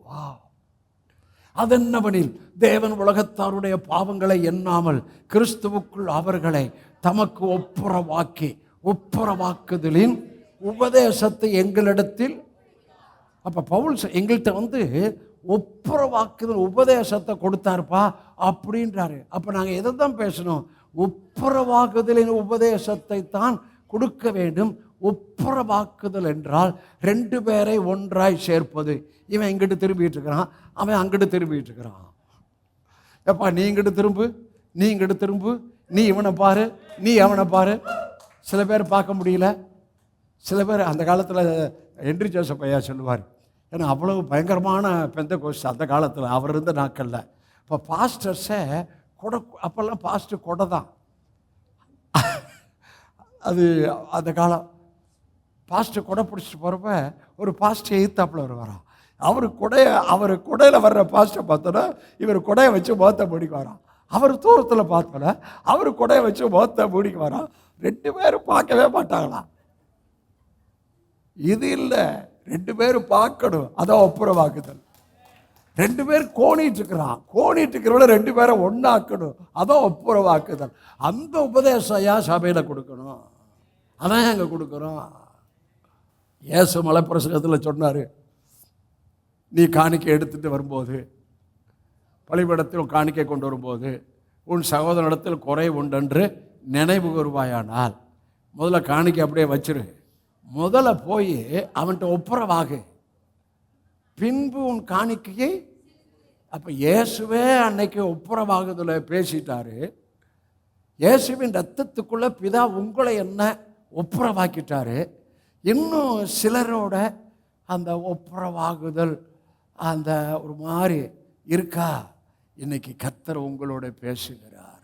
வா, அதென்னவனில் தேவன் உலகத்தாருடைய பாவங்களை எண்ணாமல் கிறிஸ்துவுக்குள் அவர்களை தமக்கு ஒப்புரவாக்குதலின் உபதேசத்தை எங்களிடத்தில். அப்ப பவுல் எங்கள்கிட்ட ஒப்புரவாக்குதல் உபதேசத்தை கொடுத்தாருப்பா அப்படின்றாரு. அப்ப நாங்க எதை தான் பேசணும்? ஒப்புரவாக்குதலின் உபதேசத்தை தான் கொடுக்க வேண்டும். ஒப்புரவாக்குதல் என்றால் ரெண்டு பேரை ஒன்றாய் சேர்ப்பது. இவன் இங்கிட்டு திரும்பிட்டு இருக்கிறான், அவன் அங்கிட்டு திரும்பிட்டு இருக்கிறான். எப்பா நீ இங்கிட்டு திரும்பு, நீ இங்கிட்டு திரும்பு, நீ இவனை பாரு, நீ அவனை பாரு. சில பேர் பார்க்க முடியல. சில பேர் அந்த காலத்தில் ஹென்றி ஜோசப் ஐயா சொல்லுவார், ஏன்னா அவ்வளவு பயங்கரமான பெந்தகோஸ்து அந்த காலத்தில் அவர் இருந்த நாட்களில். இப்போ பாஸ்டர்ஸை கொடை, அப்போல்லாம் பாஸ்டர் கொடை தான் அது அந்த காலம். பாஸ்டர் கொடை பிடிச்சிட்டு போகிறப்ப ஒரு பாஸ்டர் எதிர்த்தாப்பில் வருவாராம். அவர் கொடையில் வர்ற பாஸ்டர் பார்த்தோன்னா இவர் கொடையை வச்சு முகத்தை மூடிக்கு வரான். அவர் தூரத்தில் பார்த்தோன்னா அவர் கொடையை வச்சு முகத்தை மூடிக்கு வரான். ரெண்டு பேரும் பார்க்கவே மாட்டாங்களாம். இது இல்லை, ரெண்டு பேரும் பார்க்கணும். அதான் ஒப்புரவாக்குதல். ரெண்டு பேர் கோணிட்டு இருக்கிறவங்கள ரெண்டு பேரை ஒன்னாக்கணும். அதான் ஒப்புரவாக்குதல். அந்த உபதேசம் சபையில் கொடுக்கணும். அதான் அங்கே கொடுக்குறோம். இயேசு மலைப்பிரசங்கத்தில் சொன்னார், நீ காணிக்கை எடுத்துட்டு வரும்போது, பலிபீடத்தில் காணிக்கை கொண்டு வரும்போது உன் சகோதரனிடத்தில் குறை உண்டென்று நினைவு கூறுவாயானால் முதல்ல காணிக்கை அப்படியே வச்சிரு. முதல்ல போய் அவன்கிட்ட ஒப்புரவாகு, பின்பு உன் காணிக்கையை. அப்போ இயேசுவே அன்னைக்கு ஒப்புரவாகுதல பேசிட்டாரு. இயேசுவின் ரத்தத்துக்குள்ள பிதா உங்களை என்ன ஒப்புரவாக்கிட்டாரு. இன்னும் சிலரோட அந்த ஒப்புரவாகுதல் அந்த ஒரு மாதிரி இருக்கா? இன்னைக்கு கர்த்தர் உங்களோட பேசுகிறார்.